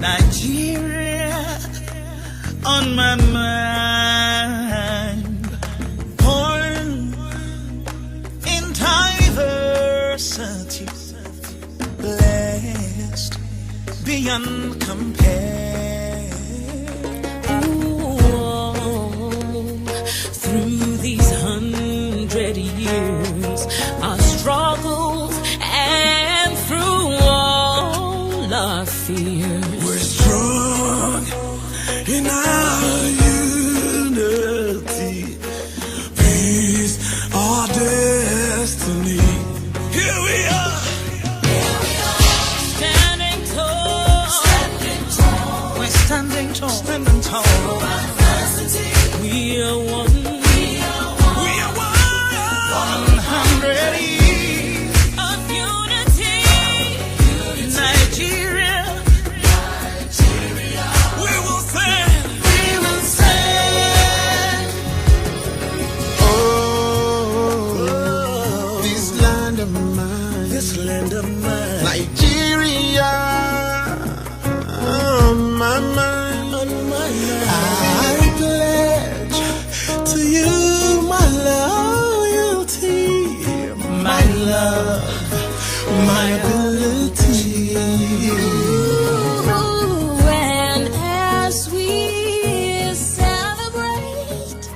Nigeria on my mind. Born in diversity, blessed beyond compare. Ooh, through these 100 years, our struggles and through all our fears, we're strong in our unity. Peace, our destiny. Here we are. Standing tall, standing tall. We are one. We are 100 years of unity. Nigeria. We will stand. We will stand. Oh, this land of mine. This land of mine. Nigeria. On my mind, I pledge to you my loyalty, my love, my ability. Ooh, and as we celebrate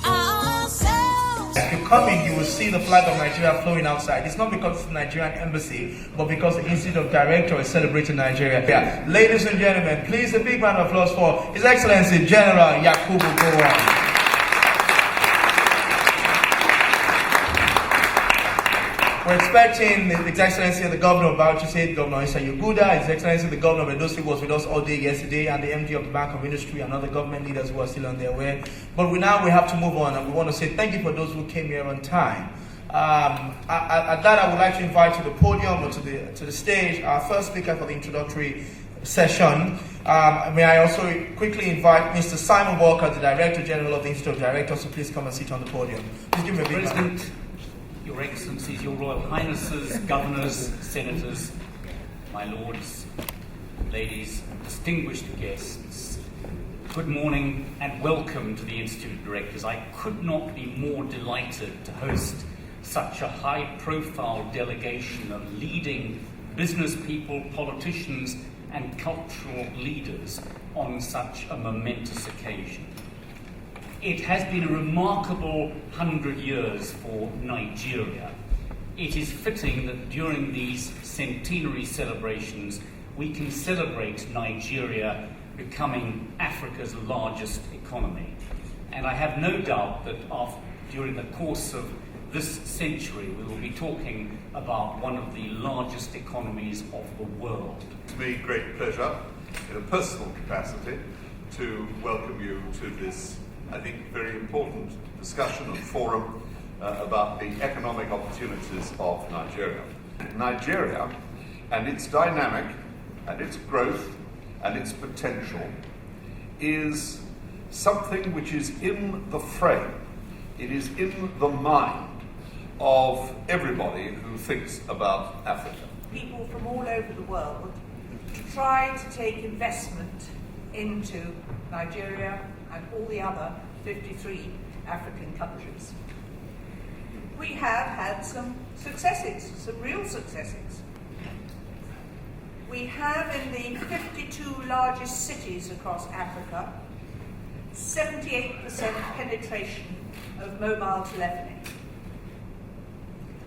ourselves. If you come in, you will see the flag of Nigeria flowing outside. It's not because it's the Nigerian embassy, but because the Institute of Director is celebrating Nigeria. Yeah. Ladies and gentlemen, please a big round of applause for His Excellency General Yakubu Gowon. We're expecting His Excellency the Governor of Bauchi State, Governor Isa Yuguda, His Excellency the Governor of Edo State was with us all day yesterday, and the MD of the Bank of Industry and other government leaders who are still on their way. But we have to move on, and we want to say thank you for those who came here on time. At that, I would like to invite to the podium or to the stage our first speaker for the introductory session. May I also quickly invite Mr. Simon Walker, the Director General of the Institute of Directors, to please come and sit on the podium. Please give me a big President, hand. Your Excellencies, Your Royal Highnesses, Governors, Senators, my Lords, ladies, distinguished guests, good morning and welcome to the Institute of Directors. I could not be more delighted to host such a high-profile delegation of leading business people, politicians, and cultural leaders on such a momentous occasion. It has been a remarkable 100 years for Nigeria. It is fitting that during these centenary celebrations, we can celebrate Nigeria becoming Africa's largest economy. And I have no doubt that during the course of this century, we will be talking about one of the largest economies of the world. It's me great pleasure, in a personal capacity, to welcome you to this, I think, very important discussion and forum about the economic opportunities of Nigeria. Nigeria and its dynamic and its growth and its potential is something which is in the frame, it is in the mind of everybody who thinks about Africa. People from all over the world try to take investment into Nigeria and all the other 53 African countries. We have had some successes, some real successes. We have in the 52 largest cities across Africa 78% penetration of mobile telephony.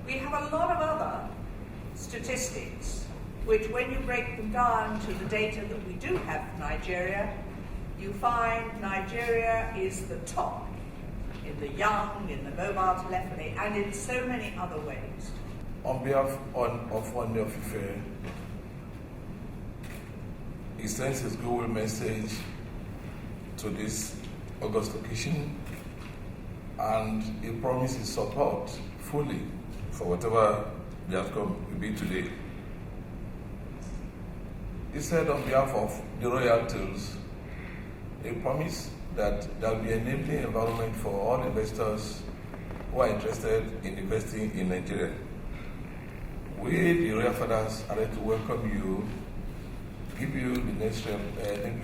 We have a lot of other statistics which, when you break them down to the data that we do have for Nigeria, you find Nigeria is the top in the young, in the mobile telephony, and in so many other ways. On behalf of One of Ife, he sends his goodwill message to this August occasion, and he promises support fully for whatever the outcome will be today. He said on behalf of the royalties, he promised that there will be an enabling environment for all investors who are interested in investing in Nigeria. We, the Royal Fathers, are ready to welcome you, give you the necessary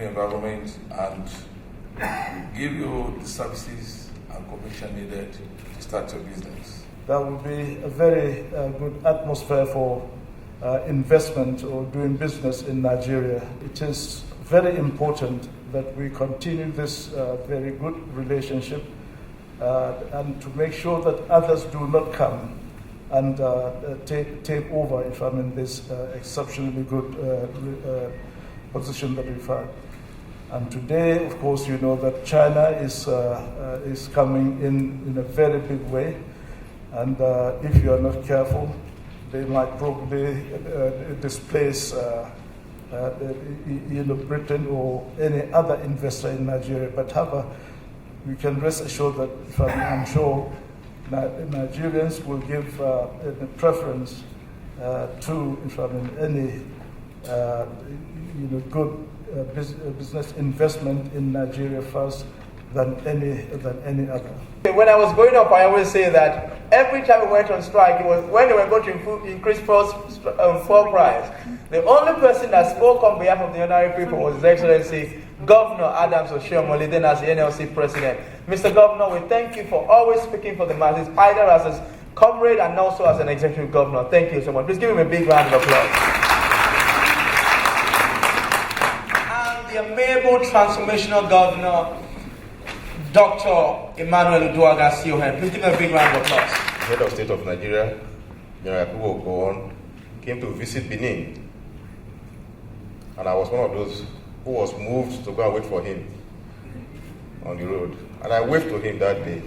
environment and give you the services and cooperation needed to start your business. That would be a very good atmosphere for investment or doing business in Nigeria. It is very important that we continue this very good relationship and to make sure that others do not come and take over if I'm in this exceptionally good position that we've had. And today, of course, you know that China is coming in a very big way, and if you are not careful, they might probably displace Britain or any other investor in Nigeria. But however, we can rest assured that I'm sure Nigerians will give a preference to any good business investment in Nigeria first than any other. When I was growing up, I always say that every time we went on strike, it was when they were going to increase fuel price. The only person that spoke on behalf of the ordinary people was His Excellency Governor Adams Oshiomhole, then as the NLC President. Mr. Governor, we thank you for always speaking for the masses, either as a comrade and also as an executive governor. Thank you so much. Please give him a big round of applause. And the amiable transformational governor, Dr. Emmanuel Uduaghan Siohen. Please give him a big round of applause. Head of State of Nigeria, General Yakubu Gowon, came to visit Benin. And I was one of those who was moved to go and wait for him on the road. And I waved to him that day.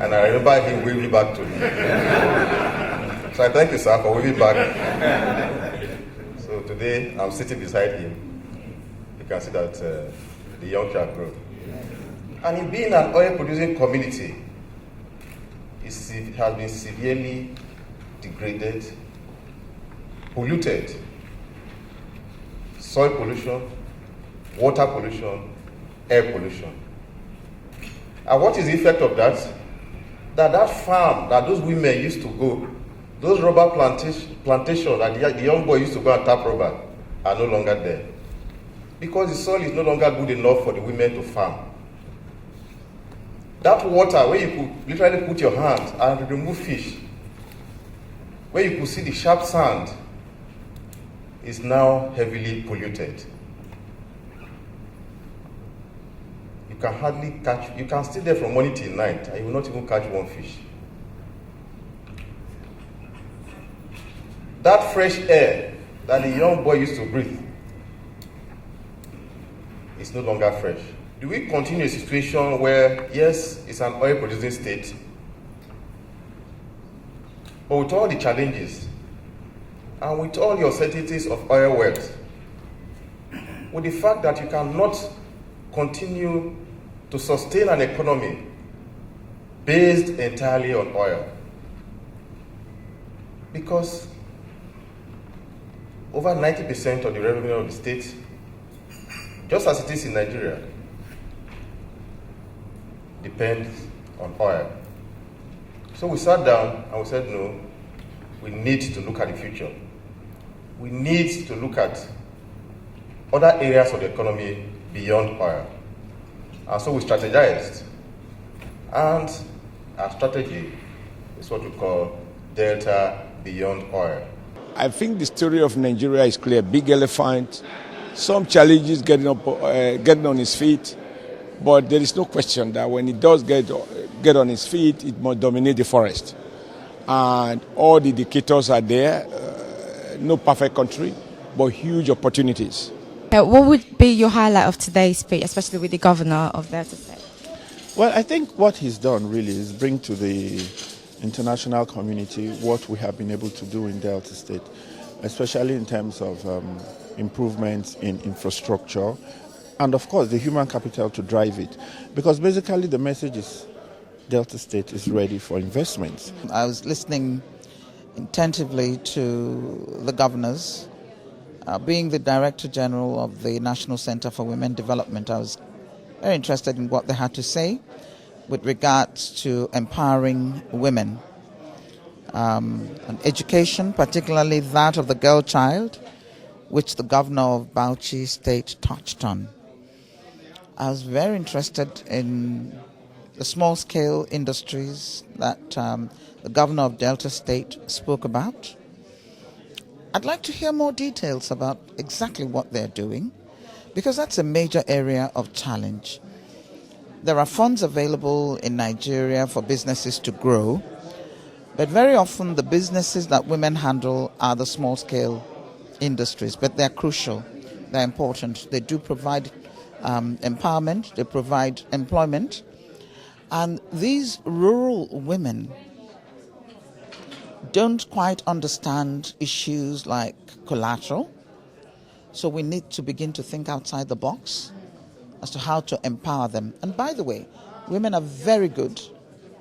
And I remember him waving back to me. So I thank you, sir, for waving back. So today, I'm sitting beside him. You can see that the young child grew. And in being an oil-producing community, it has been severely degraded, polluted. Soil pollution, water pollution, air pollution. And what is the effect of that? That farm that those women used to go, those rubber plantation that the young boy used to go and tap rubber, are no longer there. Because the soil is no longer good enough for the women to farm. That water where you could literally put your hands and remove fish, where you could see the sharp sand, is now heavily polluted. You can hardly catch, you can stay there from morning till night and you will not even catch one fish. That fresh air that the young boy used to breathe is no longer fresh. Do we continue a situation where, yes, it's an oil producing state, but with all the challenges, and with all the uncertainties of oil wealth, with the fact that you cannot continue to sustain an economy based entirely on oil, because over 90% of the revenue of the state, just as it is in Nigeria, depends on oil. So we sat down and we said, no, we need to look at the future. We need to look at other areas of the economy beyond oil. And so we strategized. And our strategy is what we call Delta Beyond Oil. I think the story of Nigeria is clear. Big elephant, some challenges getting on his feet, but there is no question that when it does get on his feet, it must dominate the forest. And all the indicators are there. No perfect country, but huge opportunities. What would be your highlight of today's speech, especially with the governor of Delta State? Well, I think what he's done really is bring to the international community what we have been able to do in Delta State, especially in terms of improvements in infrastructure and, of course, the human capital to drive it. Because basically the message is Delta State is ready for investments. I was listening attentively to the governors. Being the Director General of the National Center for Women Development, I was very interested in what they had to say with regards to empowering women and education, particularly that of the girl child, which the governor of Bauchi State touched on. I was very interested in the small-scale industries that the governor of Delta State spoke about. I'd like to hear more details about exactly what they're doing, because that's a major area of challenge. There are funds available in Nigeria for businesses to grow, but very often the businesses that women handle are the small-scale industries, but they're crucial, they're important. They do provide empowerment, they provide employment, and these rural women don't quite understand issues like collateral, so we need to begin to think outside the box as to how to empower them. And by the way, women are very good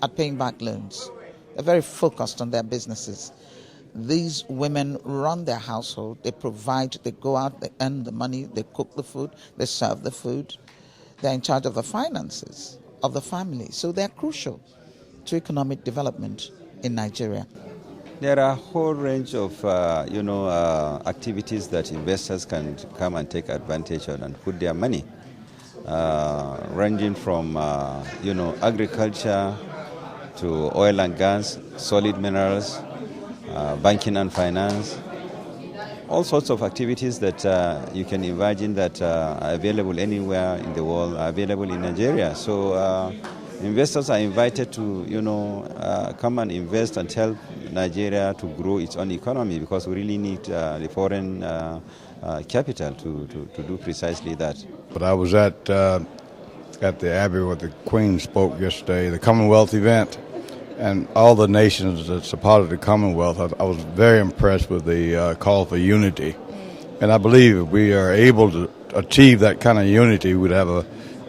at paying back loans. They're very focused on their businesses. These women run their household, they provide, they go out, they earn the money, they cook the food, they serve the food. They're in charge of the finances of the family. So they're crucial to economic development in Nigeria. There are a whole range of activities that investors can come and take advantage of and put their money, ranging from agriculture to oil and gas, solid minerals, banking and finance, all sorts of activities that you can imagine that are available anywhere in the world are available in Nigeria. So investors are invited to come and invest and help Nigeria to grow its own economy, because we really need the foreign capital to do precisely that. But I was at the Abbey where the Queen spoke yesterday, the Commonwealth event, and all the nations that supported the Commonwealth. I was very impressed with the call for unity. And I believe if we are able to achieve that kind of unity, we'd have a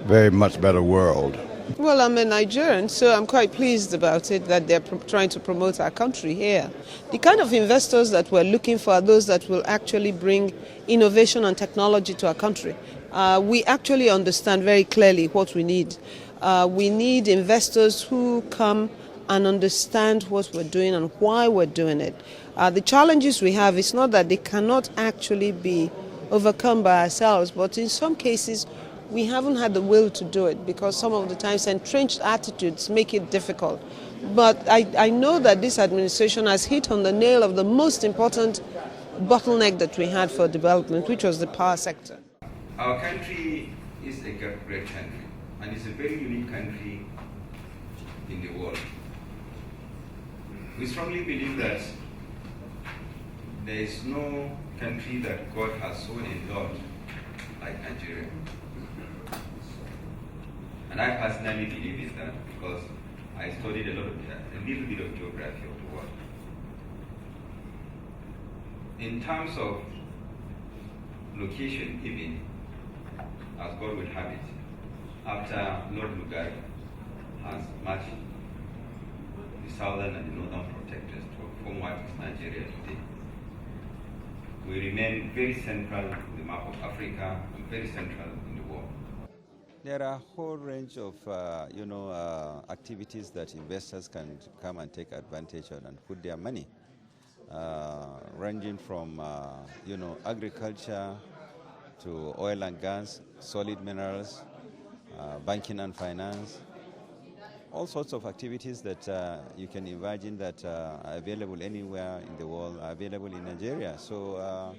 very much better world. Well, I'm a Nigerian, so I'm quite pleased about it that they're trying to promote our country here. The kind of investors that we're looking for are those that will actually bring innovation and technology to our country. We actually understand very clearly what we need. We need investors who come and understand what we're doing and why we're doing it. The challenges we have is not that they cannot actually be overcome by ourselves, but in some cases we haven't had the will to do it because some of the times entrenched attitudes make it difficult. But I know that this administration has hit on the nail of the most important bottleneck that we had for development, which was the power sector. Our country is a great country, and it's a very unique country in the world. We strongly believe that there is no country that God has so endowed like Nigeria. And I personally believe in that because I studied a little bit of geography of the world. In terms of location, even as God would have it, after Lord Lugard has merged the southern and the northern protectors to form what is Nigeria today, we remain very central in the map of Africa and very central in the world. There are a whole range of activities that investors can come and take advantage of and put their money, ranging from agriculture to oil and gas, solid minerals, banking and finance, all sorts of activities that you can imagine that are available anywhere in the world are available in Nigeria. So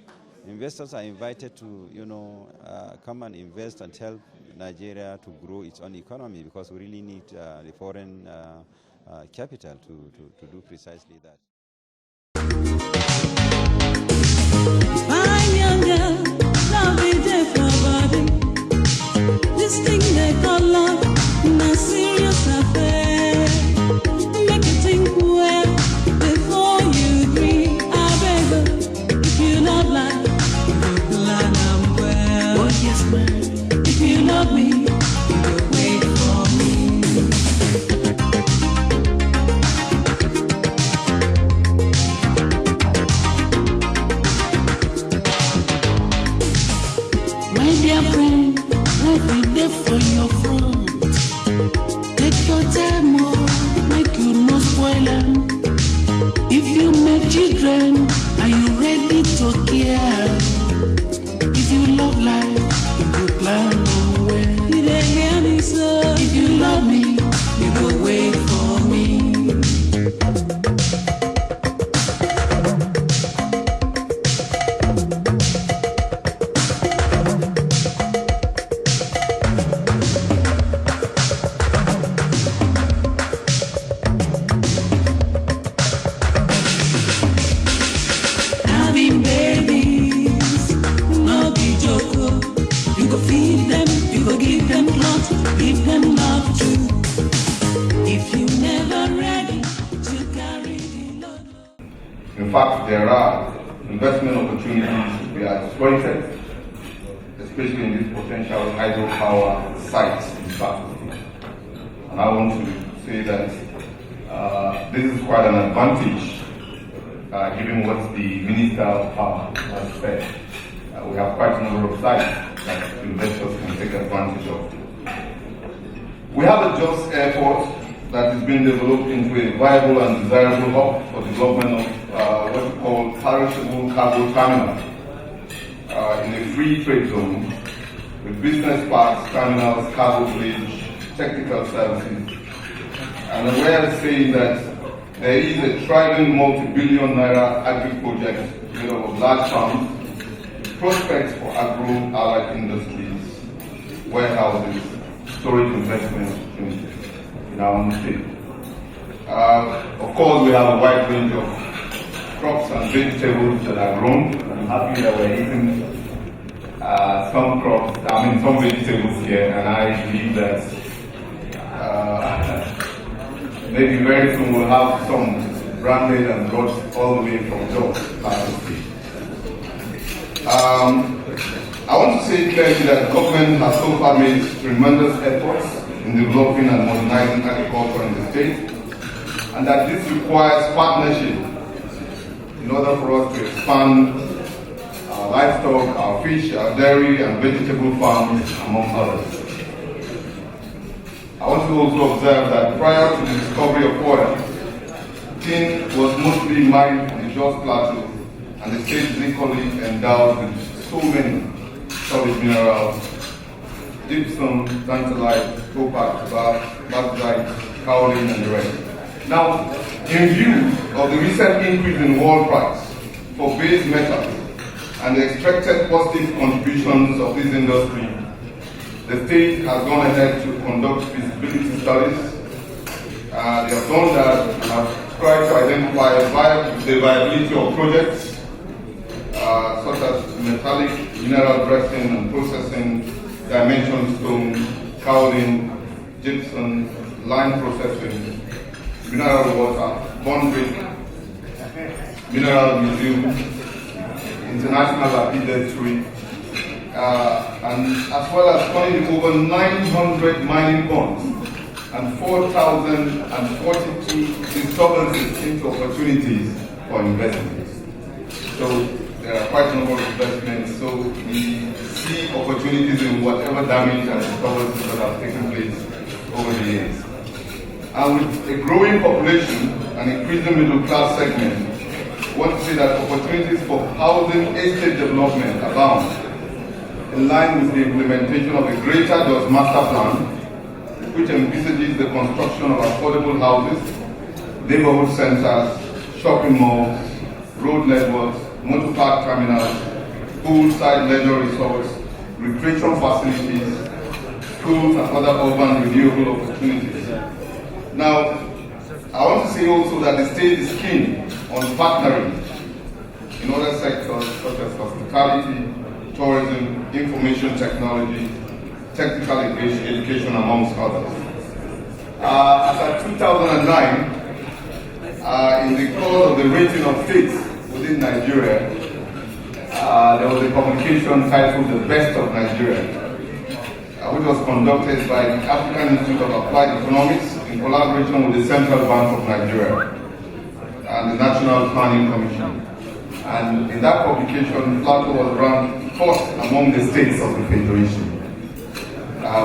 investors are invited to come and invest and help Nigeria to grow its own economy, because we really need the foreign capital to do precisely that. My young girl, love is there for body. This thing they call love, not serious affair. Make you think well before you agree. I beg you, if you not like, you plan I'm well. Oh yes, man. If you love me, you will wait for me. My dear friend, let me there for your front. Take your time, oh, make you no spoil them. If you make children, are you ready to care? fact, there are investment opportunities we are exploited, especially in these potential hydropower sites in South. And I want to say that this is quite an advantage, given what the Minister of Power has said. We have quite a number of sites that investors can take advantage of. We have a Jos airport that is being developed into a viable and desirable hub for development of what we call perishable cargo terminal in a free trade zone with business parks, terminals, cargo bridge, technical services. And we are saying that there is a thriving multi-billion naira agri project made up of large farms, prospects for agro-allied industries, warehouses, storage investment opportunities in our own state. Of course, we have a wide range of crops and vegetables that are grown. I'm happy that we're eating some vegetables here, and I believe that maybe very soon we'll have some branded and brought all the way from Jos last week. I want to say clearly that the government has so far made tremendous efforts in developing and modernizing agriculture in the state, and that this requires partnership in order for us to expand our livestock, our fish, our dairy and vegetable farms, among others. I want to also observe that prior to the discovery of oil, tin was mostly mined on the Jos Plateau, and the state is equally endowed with so many solid minerals: gypsum, tantalite, topaz, bauxite, kaolin, and the rest. Now, in view of the recent increase in world price for base metals and the expected positive contributions of this industry, the state has gone ahead to conduct feasibility studies. They have done that and have tried to identify the viability of projects such as metallic mineral dressing and processing, dimension stone, kaolin, gypsum, lime processing, mineral water, bond brick, mineral museum, international laboratory, and as well as turning over 900 mining bonds and 4,042 disturbances into opportunities for investments. So there are quite a number of investments, so we see opportunities in whatever damage and disturbances that have taken place over the years. And with a growing population and increasing middle class segment, I want to say that opportunities for housing estate development abound, in line with the implementation of the Greater Jos Master Plan, which envisages the construction of affordable houses, neighborhood centers, shopping malls, road networks, motor park terminals, poolside leisure resorts, recreation facilities, schools, and other urban renewable opportunities. Now, I want to say also that the state is keen on partnering in other sectors such as hospitality, tourism, information technology, technical education, amongst others. As at 2009, in the course of the rating of states within Nigeria, there was a publication titled The Best of Nigeria, which was conducted by the African Institute of Applied Economics in collaboration with the Central Bank of Nigeria and the National Planning Commission. And in that publication, Plateau was ranked fourth among the states of the Federation.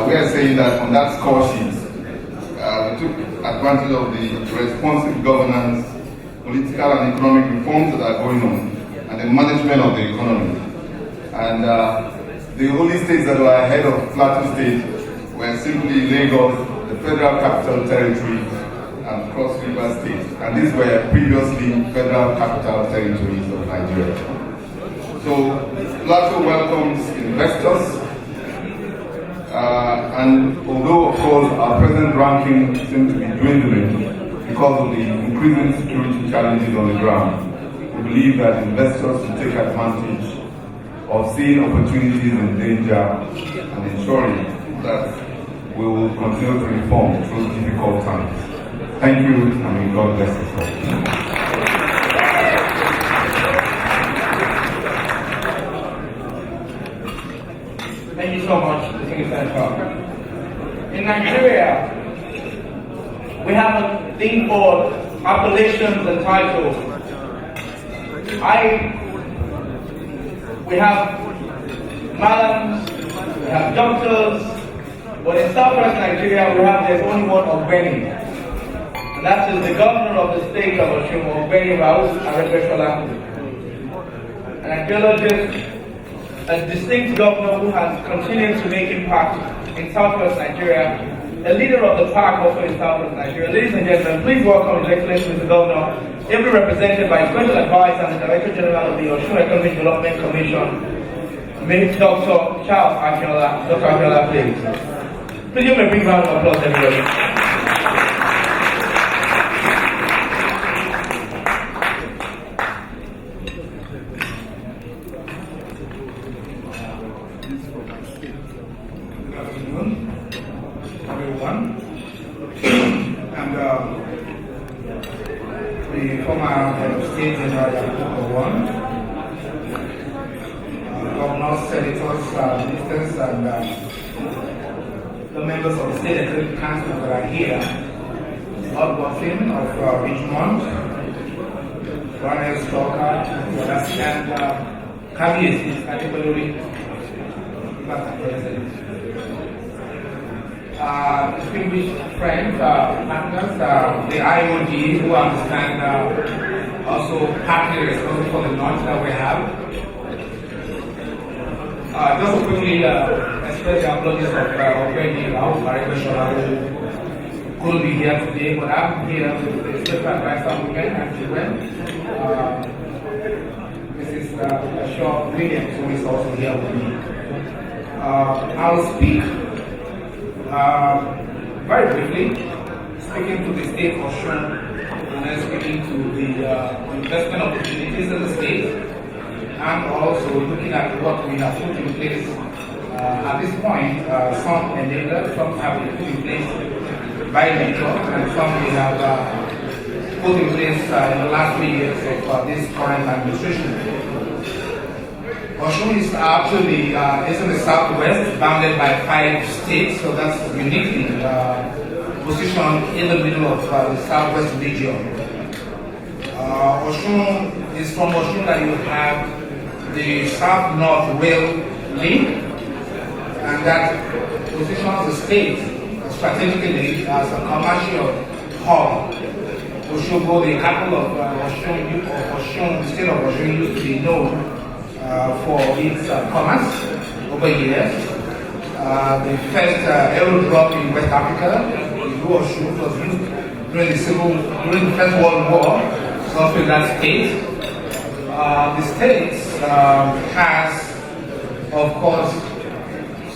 We are saying that on that score sheet, we took advantage of the responsive governance, political and economic reforms that are going on, and the management of the economy. And the only states that were ahead of Plateau State were simply Lagos, the Federal Capital Territory, and Cross River State. And these were previously Federal Capital Territories of Nigeria. So Plateau welcomes investors. And although, of course, our present ranking seems to be dwindling because of the increasing security challenges on the ground, we believe that investors will take advantage of seeing opportunities in danger and ensuring that we will continue to reform through difficult times. Thank you, and may God bless us all. you so much, Mr. Senator. In Nigeria, we have a thing called appellations and titles. We have madams, we have doctors, but in southwest Nigeria, there's only one Ogbeni. And that is the governor of the state of Osun, Ogbeni Raouf Aregbesola. An archaeologist, a distinct governor who has continued to make impact in southwest Nigeria, a leader of the park also in southwest Nigeria. Ladies and gentlemen, please welcome His Excellency Mr. Governor, ably represented by Special Advisor and the Director General of the Osun Economic Development Commission, Dr. Charles Akinola. Dr. Akinola, please. Please give me a big round of applause, everybody. Good afternoon, everyone. And the former head of state, General Yakubu One, governors, senators, ministers, and the members of the State Executive Council that are here, Lord Watson of Richmond, Ronald Stalker, and Kabies, particularly President. Distinguished friends, partners, the IoD who understand also partly responsible for the launch that we have. Just to quickly express the apologies of Ogbeni Raouf Aregbesola, who couldn't be here today, but I'm here with the Special Advisor Women and Children, Mrs. Shaw Williams, who is also here with me. I'll speak very briefly, speaking to the state of Osun, and then speaking to the investment opportunities in the state, and also looking at what we have put in place at this point. Some enabled, some have been put in place by nature, and some we have put in place in the last 3 years of this current administration. Osun is actually is in the southwest, bounded by 5 states, so that's uniquely positioned in the middle of the southwest region. Osun is from Osun that you have the South-North Rail link, and that positions the state strategically as a commercial hub. Osogbo, the capital of Osun, the state of Osun, used to be known for its commerce over years. The first aerodrome in West Africa, Osun, was used during the First World War, also in that state. The state has, of course,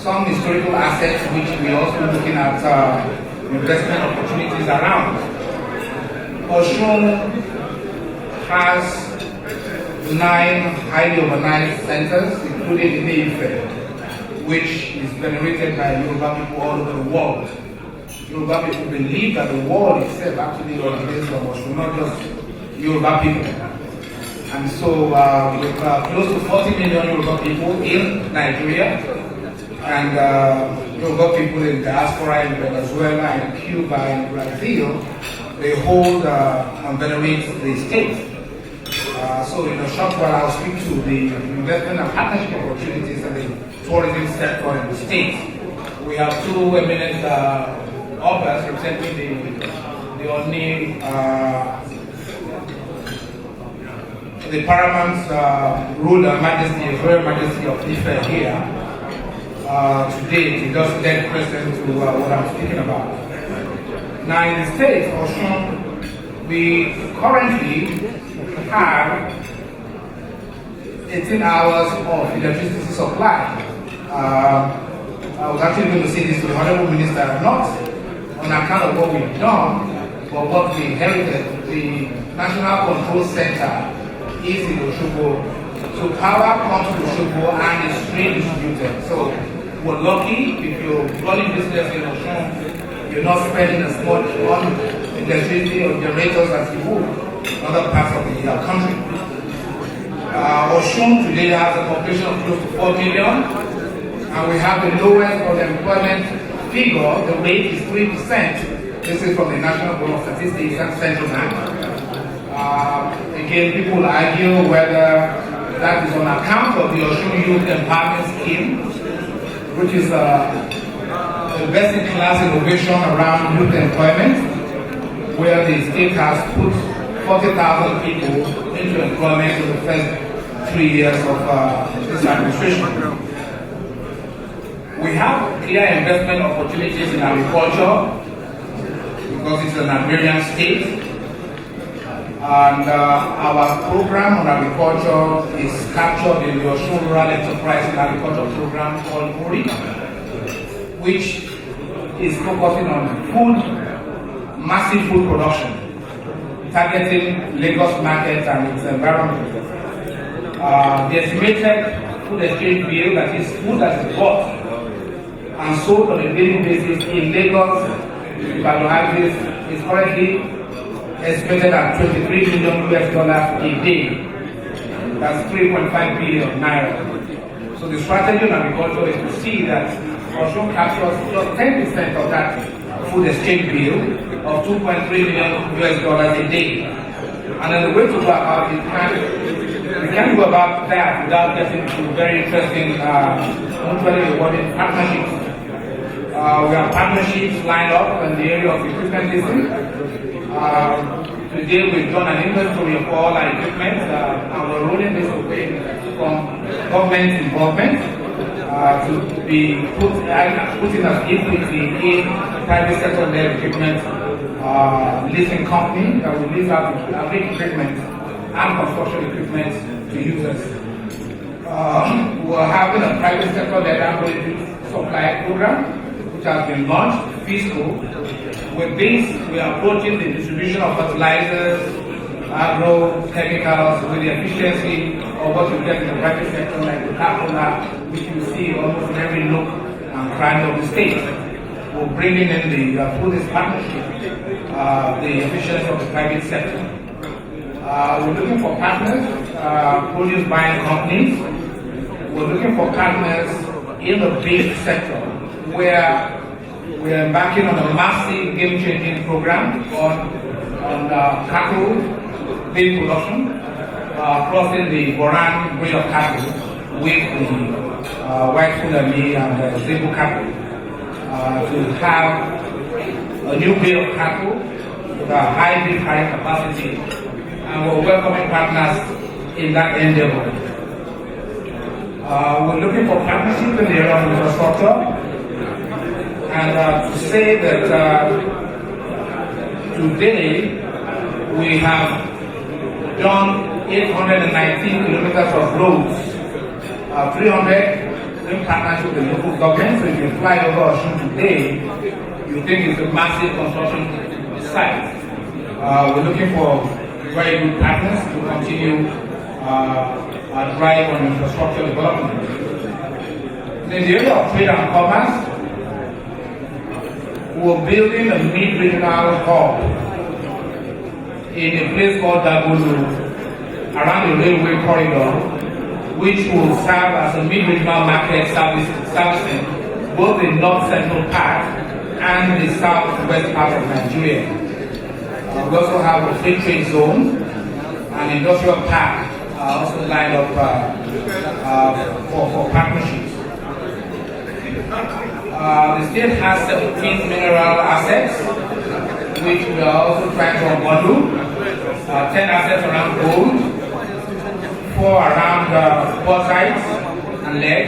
some historical assets which we are also looking at investment opportunities around. Osun has 9 highly urbanized centers, including Ile-Ife, which is venerated by Yoruba people all over the world. Yoruba people believe that the world itself actually originates from Osun, not just Yoruba people. And so with close to 40 million Yoruba people in Nigeria, and Yoruba people in diaspora in Venezuela, in Cuba, and Brazil, they hold and venerate the state. So in a short while, I'll speak to the investment and partnership opportunities in the tourism sector in the state. We have 2 eminent authors representing the Oni, the paramount ruler, majesty, royal majesty of Ife here today to just lend precedent to what I'm speaking about. Now in the state, Osun, we currently have 18 hours of electricity supply. I was actually going to say this to the Honorable Minister, not on account of what we've done, but what we inherited. The National Control Center is in Osogbo. So power comes to Osogbo and is redistributed. So we're lucky if you're running business in Osun, you're not spending as much on electricity or generators as you would in other parts of the country. Osun today has a population of close to 4 million, and we have the lowest unemployment figure. The rate is 3%. This is from the National Bureau of Statistics and Central Bank. Again, people argue whether that is on account of the Osun Youth Empowerment Scheme, which is the best-in-class innovation around youth employment, where the state has put 40,000 people into employment in the first 3 years of this administration. We have clear investment opportunities in agriculture because it's an agrarian state. And our program on agriculture is captured in the Osun Rural Enterprise and Agriculture Program called ORI, which is focusing on food, massive food production, targeting Lagos market and its environment. The estimated food exchange bill, that is food that is bought and sold on a daily basis in Lagos, is currently estimated at $23 million a day. That's 3.5 billion naira. So the strategy on agriculture is to see that Osun captures just 10% of that food exchange bill of $2.3 million a day. And then the way to go about it, we can't go about that without getting to very interesting, mutually rewarding partnerships. We have partnerships lined up in the area of equipment leasing. Today we've done an inventory of all our equipment and we're rolling this away from government involvement to be putting as equity in private sector-led equipment leasing company that will lease out agri equipment and construction equipment to users. We're having a private sector-led agri supply program which has been launched, fiscal. With this, we are approaching the distribution of fertilizers, agrochemicals with the efficiency of what you get in the private sector, like the Coca-Cola, which you see almost in every nook and cranny of the state. We're bringing in through this partnership, the efficiency of the private sector. We're looking for partners, produce buying companies. We're looking for partners in the beef sector, where we are embarking on a massive game-changing program on cattle beef production, crossing the Boran breed of cattle with the white Fulani and Zebu cattle to have a new breed of cattle with a high beef carrying capacity, and we're welcoming partners in that endeavor. We're looking for partnerships in the area of infrastructure. And to say that today we have done 819 kilometers of roads, 300 in partnership with the local government. So if you fly over Osun today, you think it's a massive construction site. We're looking for very good partners to continue our drive on infrastructure development. In the area of trade and commerce, we're building a mid-regional hub in a place called Dagulu around the railway corridor, which will serve as a mid-regional market servicing both the north-central part and the southwest part of Nigeria. We also have a free trade zone and industrial park also lined up for partnerships. The state has 17 mineral assets, which we are also trying to unbundle. 10 assets around gold, 4 around bauxite and lead,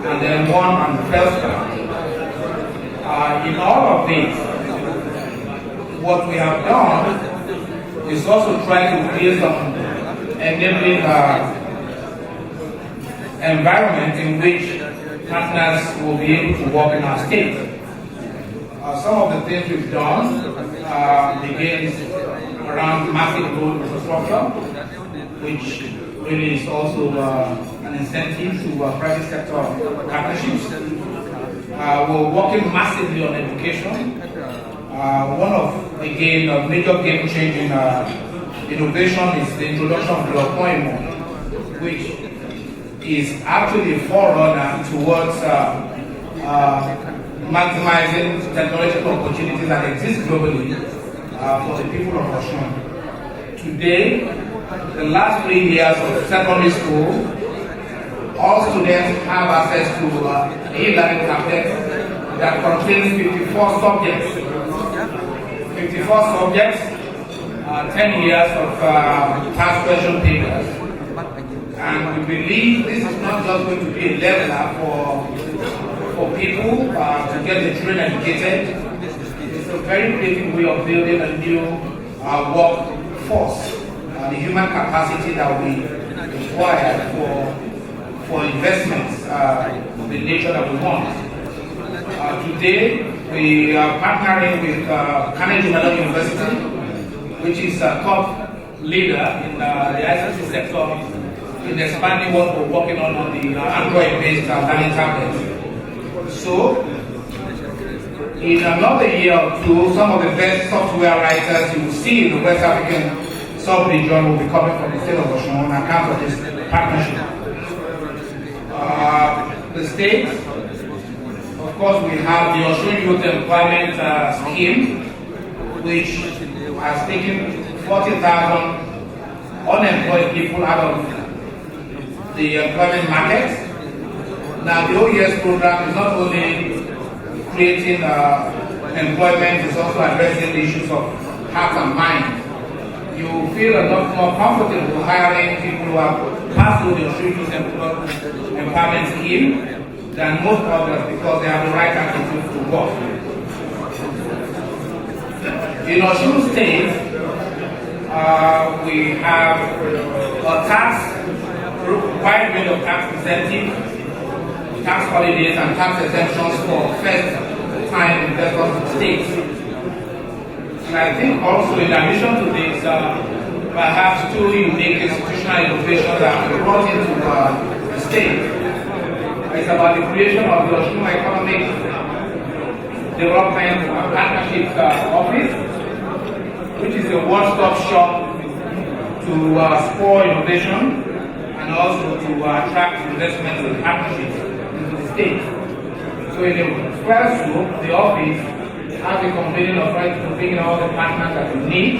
and then 1 on feldspar. In all of this, what we have done is also try to create some enabling environment in which partners will be able to work in our state. Some of the things we've done begins around massive road infrastructure, which really is also an incentive to private sector partnerships. We're working massively on education. One of, again, a major game-changing innovation is the introduction of the appointment, which is actually a forerunner towards maximizing technological opportunities that exist globally for the people of Osun. Today, the last 3 years of secondary school, all students have access to e-learning tablets that contains 54 subjects. 54 subjects, 10 years of past question papers. And we believe this is not just going to be a leveler for people to get the children educated. It's a very creative way of building a new workforce, the human capacity that we require for investments of the nature that we want. Today, we are partnering with Carnegie Mellon University, which is a top leader in the ICT sector in expanding what we're working on the Android-based learning tablets. So, in another year or two, some of the best software writers you will see in the West African sub-region will be coming from the state of Osun on account of this partnership. The state, of course, we have the Osun Youth Employment Scheme, which has taken 40,000 unemployed people out of the employment market. Now, the OES program is not only creating employment, it's also addressing the issues of heart and mind. You feel a lot more comfortable hiring people who have passed through the Osun Youth Empowerment Scheme than most others because they have the right attitude to work. In Osun State, we have a wide range of tax incentives, tax holidays, and tax exemptions for first-time investors in the state. And I think also, in addition to this, perhaps 2 unique institutional innovations that we brought into the state. It's about the creation of the Osun Economic Development Partnership Office, which is a one-stop shop to spur innovation and also to attract investments and partnerships into the state. So in the first group, the office has the convening authority to bring in all the partners that you need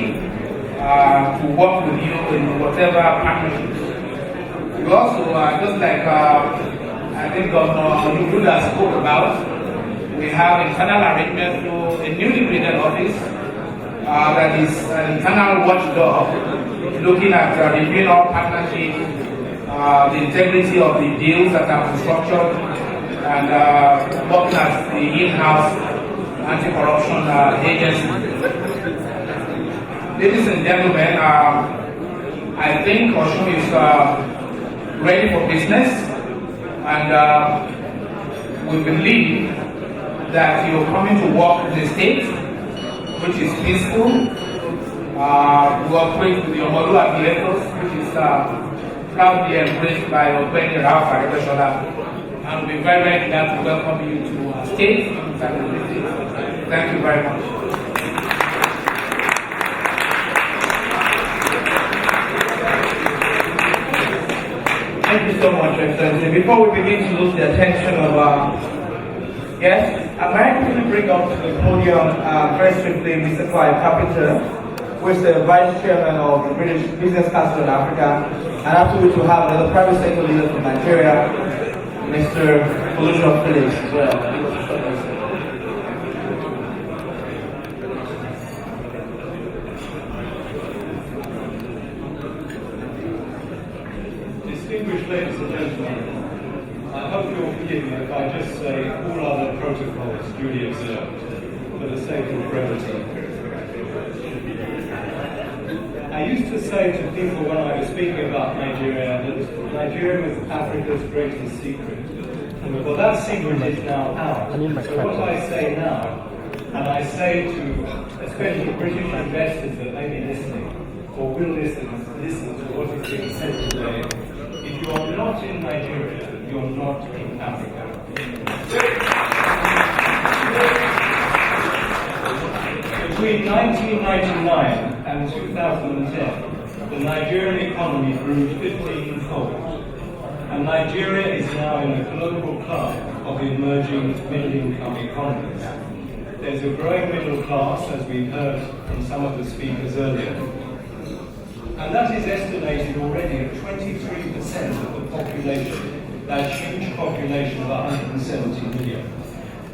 to work with you in whatever partnerships. We also, just like I think Governor Yuguda spoke about, we have internal arrangements through a newly created office that is an internal watchdog looking at reviewing all partnerships, the integrity of the deals that are structured, and working as the in-house anti-corruption agency. Ladies and gentlemen, I think Osun is ready for business, and we believe that you're coming to work in the state, which is peaceful. We operate with the Omolu Agiletos, which is proudly embraced by Ogbeni Ralph Arebeshola, and we're very, very glad to welcome you to our state. Thank you very much. Thank you so much, Excellency. Before we begin to lose the attention of our guests, I'd like to bring up to the podium very swiftly Mr. Clive Carpenter, who is the Vice Chairman of the British Business Council in Africa, and after which we'll have another private sector leader from Nigeria, Mr. Olusegun Phillips as well. Distinguished ladies and gentlemen, I hope you'll forgive me if I just say all other protocols duly observed for the sake of brevity. I used to say to people when I was speaking about Nigeria that Nigeria was Africa's greatest secret. Well, that secret is now out. So what I say now, and I say to especially British investors that may be listening, or will listen to what is being said today, if you are not in Nigeria, you're not in Africa. Between 1999 and 2010, the Nigerian economy grew 15-fold. And Nigeria is now in the global club of emerging middle-income economies. There's a growing middle class, as we've heard from some of the speakers earlier, and that is estimated already at 23% of the population, that huge population of 170 million.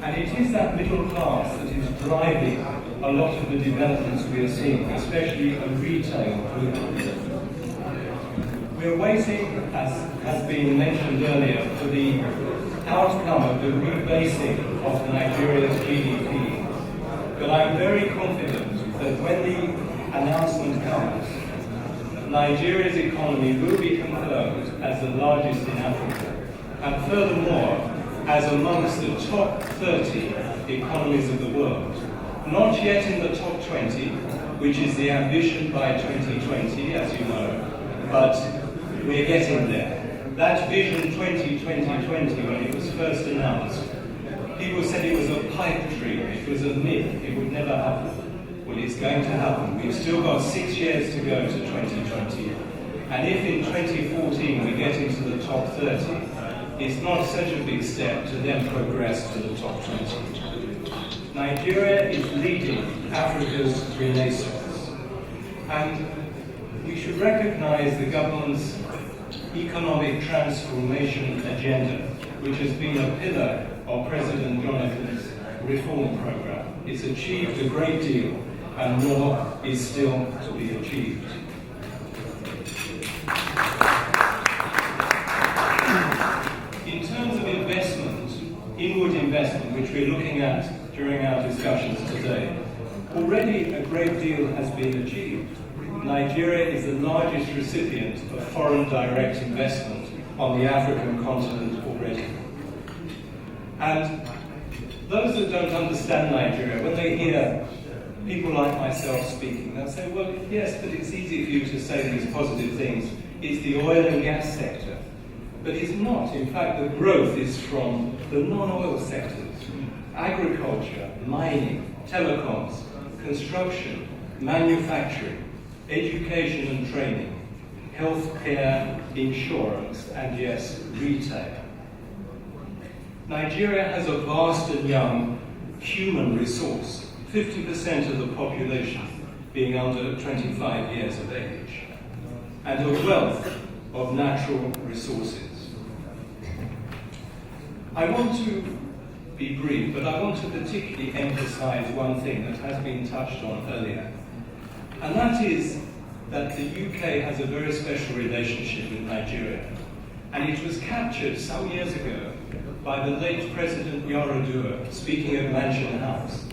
And it is that middle class that is driving a lot of the developments we are seeing, especially a retail movement. We're waiting, as has been mentioned earlier, for the outcome of the rebasing of Nigeria's GDP. But I'm very confident that when the announcement comes, Nigeria's economy will be confirmed as the largest in Africa, and furthermore, as amongst the top 30 economies of the world. Not yet in the top 20, which is the ambition by 2020, as you know, but we're getting there. That Vision 2020, when it was first announced, people said it was a pipe dream, it was a myth, it would never happen. Well, it's going to happen. We've still got 6 years to go to 2020. And if in 2014 we get into the top 30, it's not such a big step to then progress to the top 20. Nigeria is leading Africa's renaissance. And we should recognize the government's economic transformation agenda, which has been a pillar of President Jonathan's reform program. It's achieved a great deal, and more is still to be achieved. In terms of investment, inward investment, which we're looking at during our discussions today, already a great deal has been achieved. Nigeria is the largest recipient of foreign direct investment on the African continent already. And those that don't understand Nigeria, when they hear people like myself speaking, they'll say, well, yes, but it's easy for you to say these positive things. It's the oil and gas sector. But it's not. In fact, the growth is from the non-oil sectors: agriculture, mining, telecoms, construction, manufacturing, education and training, healthcare, insurance, and yes, retail. Nigeria has a vast and young human resource, 50% of the population being under 25 years of age, and a wealth of natural resources. I want to be brief, but I want to particularly emphasize one thing that has been touched on earlier. And that is that the UK has a very special relationship with Nigeria. And it was captured some years ago by the late President Yaradua, speaking at Mansion House.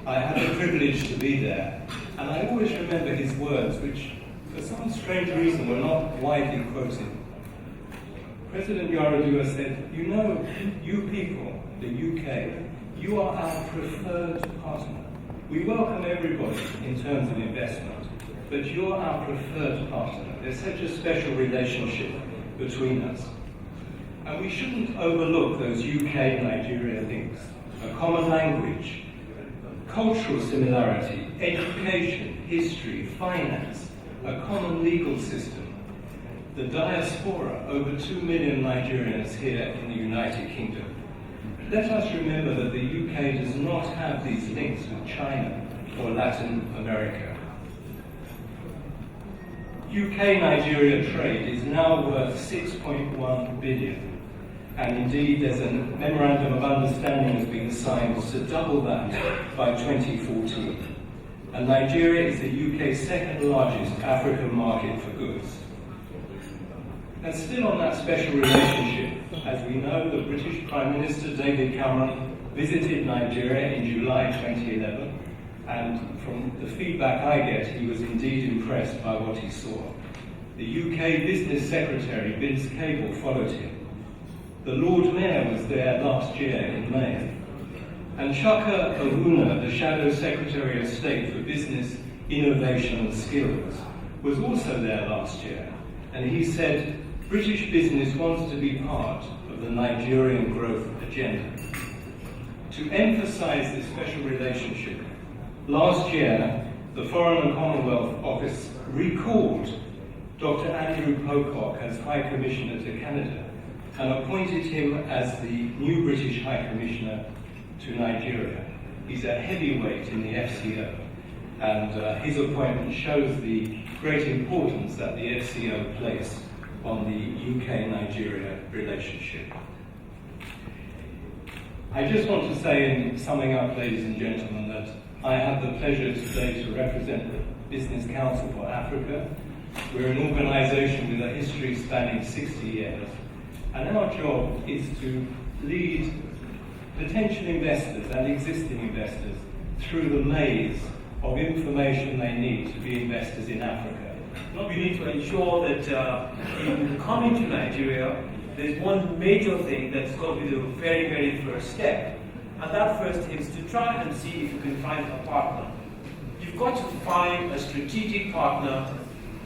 I had the privilege to be there. And I always remember his words, which for some strange reason were not widely quoted. President Yaradua said, you know, you people, the UK, you are our preferred partner. We welcome everybody in terms of investment, but you're our preferred partner. There's such a special relationship between us. And we shouldn't overlook those UK-Nigeria links. A common language, cultural similarity, education, history, finance, a common legal system. The diaspora, over 2 million Nigerians here in the United Kingdom. Let us remember that the UK does not have these links with China or Latin America. UK-Nigeria trade is now worth 6.1 billion. And indeed, there's a memorandum of understanding has been signed to double that by 2014. And Nigeria is the UK's second largest African market for goods. And still on that special relationship, as we know, the British Prime Minister David Cameron visited Nigeria in July 2011, and from the feedback I get, he was indeed impressed by what he saw. The UK Business Secretary, Vince Cable, followed him. The Lord Mayor was there last year in May. And Chaka Awuna, the Shadow Secretary of State for Business, Innovation and Skills, was also there last year. And he said, British business wants to be part of the Nigerian growth agenda. To emphasize this special relationship, last year, the Foreign and Commonwealth Office recalled Dr. Andrew Pocock as High Commissioner to Canada and appointed him as the new British High Commissioner to Nigeria. He's a heavyweight in the FCO, and his appointment shows the great importance that the FCO place on the UK-Nigeria relationship. I just want to say, in summing up, ladies and gentlemen, that I have the pleasure today to represent the Business Council for Africa. We're an organisation with a history spanning 60 years, and our job is to lead potential investors and existing investors through the maze of information they need to be investors in Africa. We need to ensure that in coming to Nigeria, there's one major thing that's got to be the very, very first step. And that first is to try and see if you can find a partner. You've got to find a strategic partner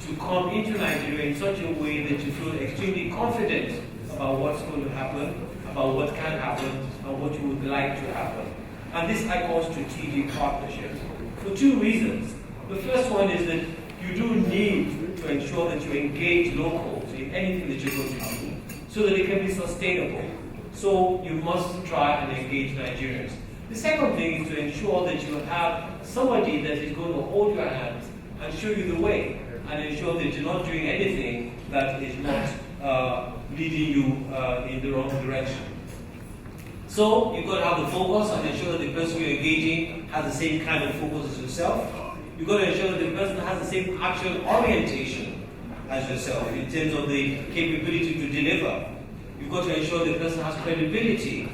to come into Nigeria in such a way that you feel extremely confident about what's going to happen, about what can happen, and what you would like to happen. And this I call strategic partnership. For two reasons. The first one is that you do need to ensure that you engage locals in anything that you're going to do, so that it can be sustainable. So you must try and engage Nigerians. The second thing is to ensure that you have somebody that is going to hold your hands and show you the way, and ensure that you're not doing anything that is not leading you in the wrong direction. So you've got to have the focus and ensure that the person you're engaging has the same kind of focus as yourself. You've got to ensure that the person has the same actual orientation as yourself in terms of the capability to deliver. You've got to ensure the person has credibility,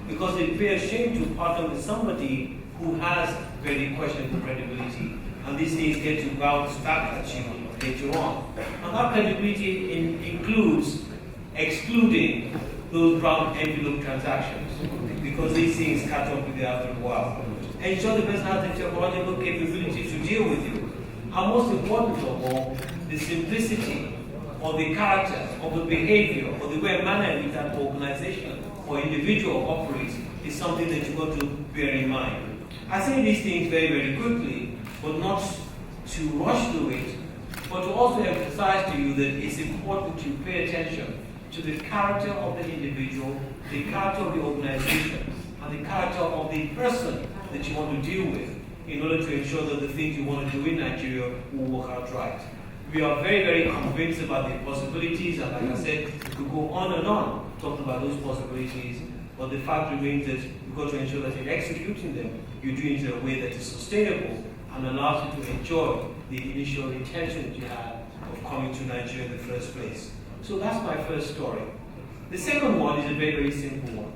because it'd be a shame to partner with somebody who has very questionable credibility, and these things get to bounce back at you later on. And that credibility includes excluding those brown envelope transactions, because these things catch up with you after a while. Ensure the person has the technological capability to deal with you. And most important of all, the simplicity or the character or the behavior or the way manner in which that organization or individual operates is something that you've got to bear in mind. I say these things very, very quickly, but not to rush through it, but to also emphasize to you that it's important to pay attention to the character of the individual, the character of the organization, and the character of the person that you want to deal with, in order to ensure that the things you want to do in Nigeria will work out right. We are very, very convinced about the possibilities, and like I said, we could go on and on talking about those possibilities, but the fact remains that you've got to ensure that in executing them, you do it in a way that is sustainable and allows you to enjoy the initial intention that you had of coming to Nigeria in the first place. So that's my first story. The second one is a very, very simple one.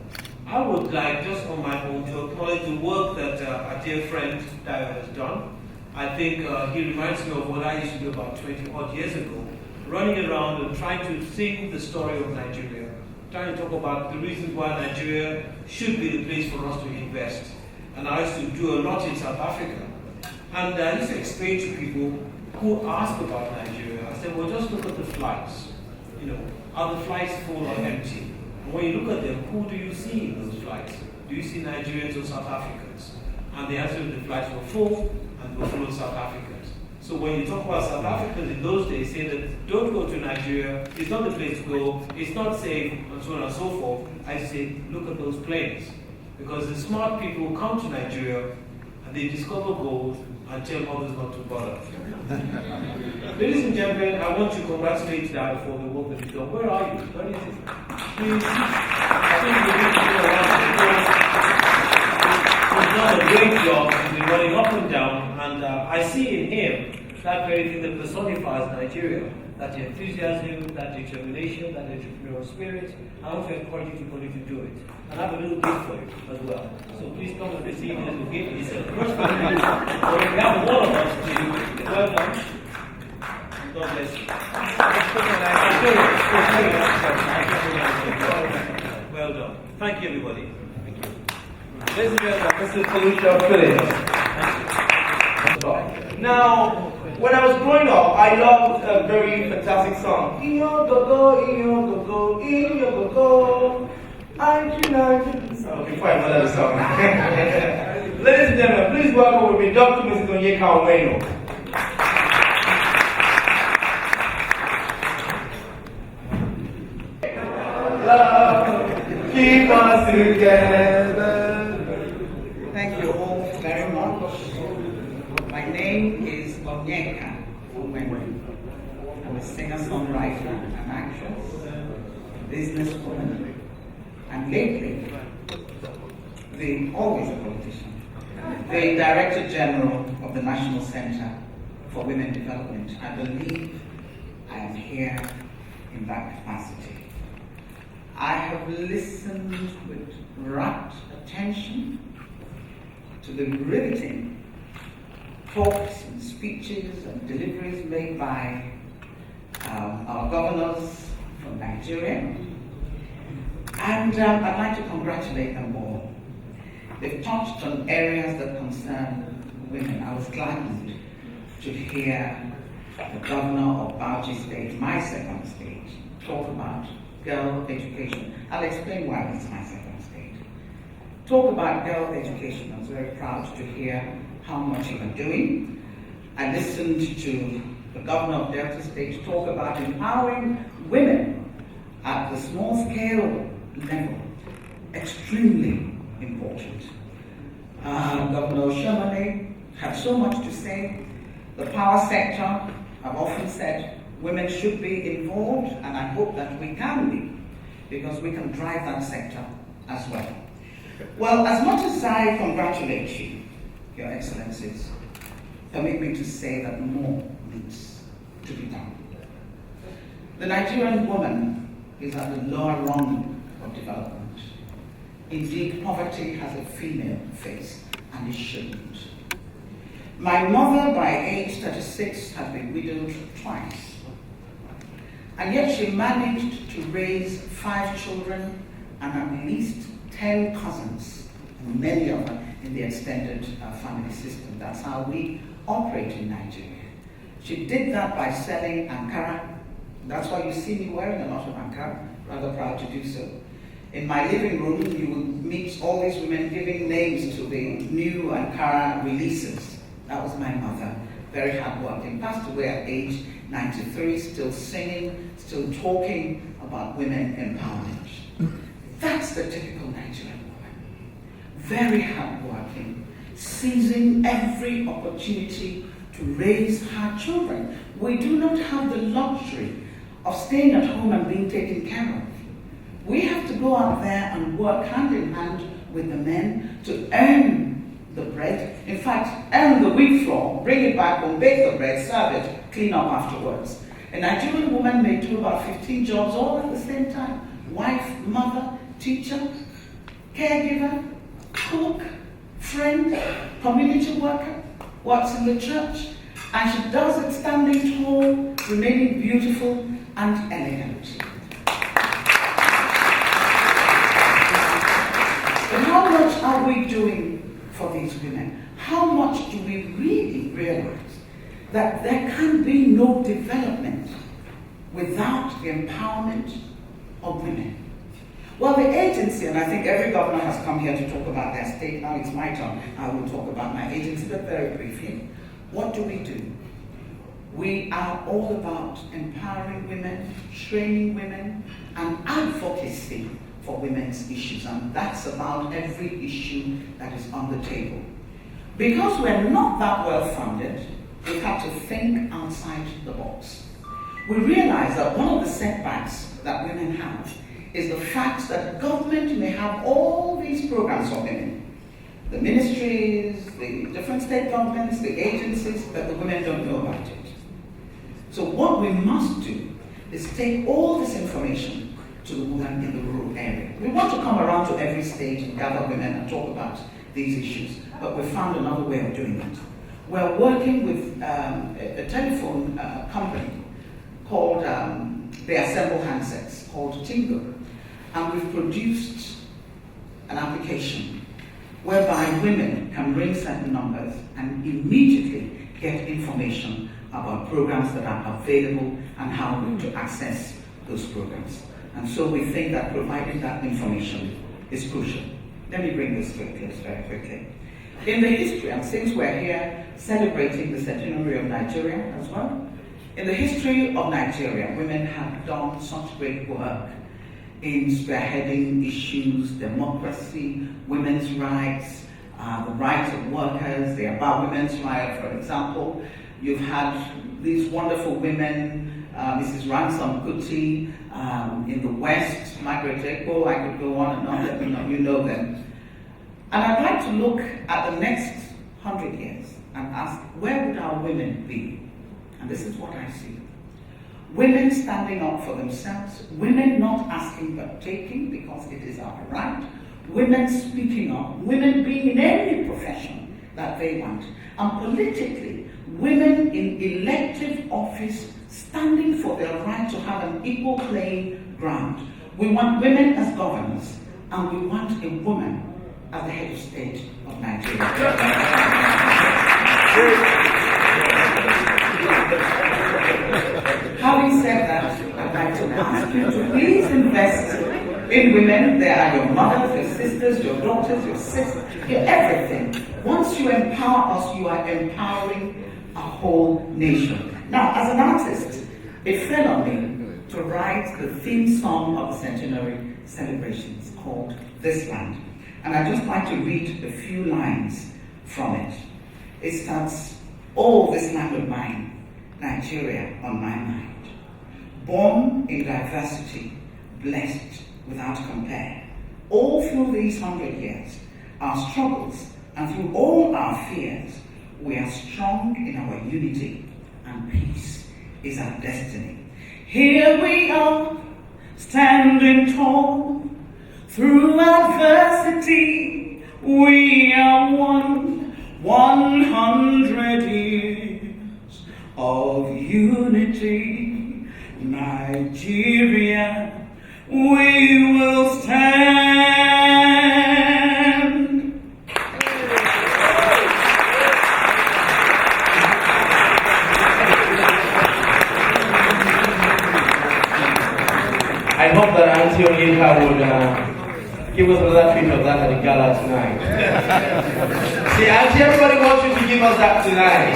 I would like, just on my own, to acknowledge the work that our dear friend Dayo has done. I think he reminds me of what I used to do about 20 odd years ago, running around and trying to sing the story of Nigeria, trying to talk about the reasons why Nigeria should be the place for us to invest. And I used to do a lot in South Africa. And I used to explain to people who ask about Nigeria, I said, well, just look at the flights. You know, are the flights full or empty? And when you look at them, who do you see in those flights? Do you see Nigerians or South Africans? And the answer is the flights were full, and they were full of South Africans. So when you talk about South Africans in those days, saying that don't go to Nigeria, it's not the place to go, it's not safe, and so on and so forth, I say, look at those planes. Because the smart people come to Nigeria, and they discover gold, and tell others not to bother. Ladies and gentlemen, I want to congratulate Dayo for the work that you've done. Where are you? Where is it? Please, I think we need to do a lot. He's done a great job. He's been running up and down, and I see in him that very thing that personifies Nigeria, that enthusiasm, that determination, that entrepreneurial spirit. I want to encourage you to continue to do it. And I have a little gift for you as well. So please come and receive this little gift. It's a personal gift. So we have all of us to you. Well done. God bless you. Well done. Thank you, everybody. Thank you. Ladies and gentlemen, this is Felicia Phillips. Now, when I was growing up, I loved a very fantastic song. Iyo go go, iyo go go, iyo go go. Before I start the song. Ladies and gentlemen, please welcome with me Dr. Mrs. Onyeka Oweno. La keep us together. Thank you all very much. My name is Onyeka Uwen. I'm a singer-songwriter and actress, businesswoman, and lately, always a politician, the Director General of the National Center for Women Development. I believe I am here in that capacity. I have listened with rapt attention to the riveting talks and speeches and deliveries made by our governors from Nigeria. And I'd like to congratulate them all. They've touched on areas that concern women. I was gladdened to hear the governor of Bauchi State, my second state, talk about girl education. I'll explain why it's my second state. Talk about girl education. I was very proud to hear how much you are doing. I listened to the governor of Delta State talk about empowering women at the small scale level. Extremely important. Governor Shemane had so much to say. The power sector, I've often said, women should be involved, and I hope that we can be, because we can drive that sector as well. Well, as much as I congratulate you, Your Excellencies, permit me to say that more needs to be done. The Nigerian woman is at the lower rung of development. Indeed, poverty has a female face, and it shouldn't. My mother, by age 36, had been widowed twice. And yet she managed to raise 5 children and at least 10 cousins, and many of them in the extended family system. That's how we operate in Nigeria. She did that by selling Ankara. That's why you see me wearing a lot of Ankara, rather proud to do so. In my living room, you will meet all these women giving names to the new Ankara releases. That was my mother, very hardworking, passed away at age 93, still singing, still talking about women empowerment. That's the typical Nigerian woman. Very hardworking, seizing every opportunity to raise her children. We do not have the luxury of staying at home and being taken care of. We have to go out there and work hand in hand with the men to earn the bread. In fact, earn the wheat flour, bring it back home, bake the bread, serve it, clean up afterwards. A Nigerian woman may do about 15 jobs all at the same time. Wife, mother, teacher, caregiver, cook, friend, community worker, works in the church, and she does it standing tall, remaining beautiful and elegant. But how much are we doing for these women? How much do we really realize that there can be no development without the empowerment of women? Well, the agency, and I think every governor has come here to talk about their state. Now it's my turn. I will talk about my agency, but very briefly. What do? We are all about empowering women, training women, and advocacy for women's issues, and that's about every issue that is on the table. Because we're not that well funded, we have to think outside the box. We realize that one of the setbacks that women have is the fact that government may have all these programs for women. The ministries, the different state governments, the agencies, but the women don't know about it. So what we must do is take all this information to the women in the rural area. We want to come around to every state and gather women and talk about these issues, but we found another way of doing it. We're working with a telephone company called, they assemble handsets, called Tingo, and we've produced an application whereby women can ring certain numbers and immediately get information about programs that are available and how to access those programs. And so we think that providing that information is crucial. Let me bring this to a close very quickly. In the history, and since we're here celebrating the centenary of Nigeria as well, in the history of Nigeria, women have done such great work in spearheading issues, democracy, women's rights, the rights of workers, the About Women's Rights, for example. You've had these wonderful women, Mrs. Ransom Kuti, in the West, Margaret Ekpo, I could go on and on, you know them. And I'd like to look at the next 100 years and ask, where would our women be? And this is what I see. Women standing up for themselves, women not asking but taking because it is our right, women speaking up, women being in any profession that they want, and politically, women in elective office standing for their right to have an equal playing ground. We want women as governors, and we want a woman as the head of state of Nigeria. Having said that, I'd like to ask you to please invest in women. They are your mothers, your sisters, your daughters, your sisters, your everything. Once you empower us, you are empowering a whole nation. Now, as an artist, it fell on me to write the theme song of the centenary celebrations called This Land. And I'd just like to read a few lines from it. It starts, "Oh, this land of mine, Nigeria on my mind. Born in diversity, blessed without compare. All through these 100 years, our struggles and through all our fears, we are strong in our unity, and peace is our destiny. Here we are, standing tall. Through adversity, we are one, 100 years of unity. Nigeria, we will stand." I hope that Auntie Onyeka would give us another treat of that at the gala tonight. See, Auntie, everybody wants you to give us that tonight.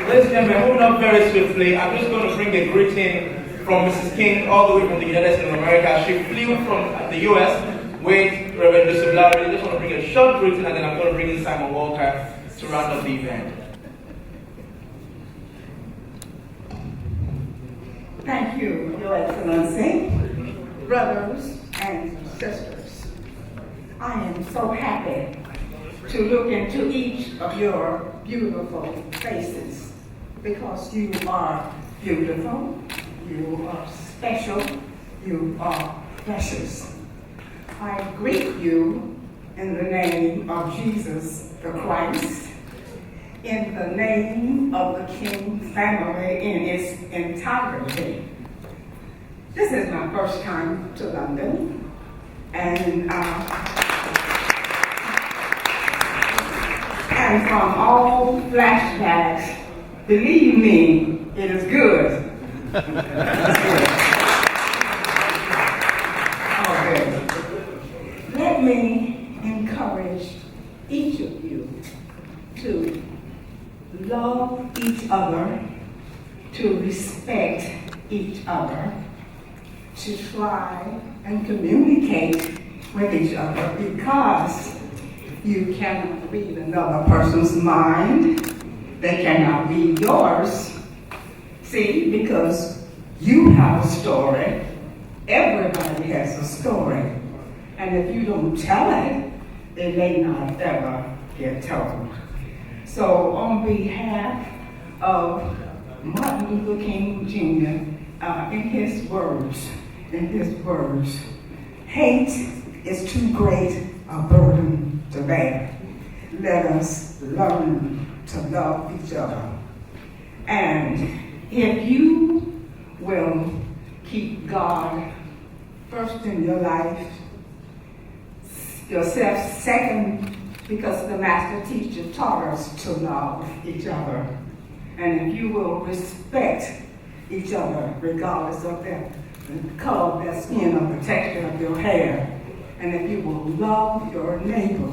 Ladies and gentlemen, moving up very swiftly, I'm just going to bring a greeting from Mrs. King all the way from the United States of America. She flew from the US with Reverend Joseph Lowry. I just want to bring a short greeting, and then I'm going to bring in Simon Walker to round up the event. Thank you, Your Excellency, brothers and sisters. I am so happy to look into each of your beautiful faces because you are beautiful, you are special, you are precious. I greet you in the name of Jesus the Christ, in the name of the King family in its entirety. This is my first time to London, and from all flashbacks, believe me, it is good. Okay. Let me encourage each of you to love each other, to respect each other, to try and communicate with each other, because you cannot read another person's mind. They cannot read yours. See, because you have a story, everybody has a story. And if you don't tell it, it may not ever get told. So on behalf of Martin Luther King Jr., in his words, hate is too great a burden to bear. Let us learn to love each other. And if you will keep God first in your life, yourself second, because the master teacher taught us to love each other. And if you will respect each other, regardless of the color of their skin or the texture of your hair, and if you will love your neighbor,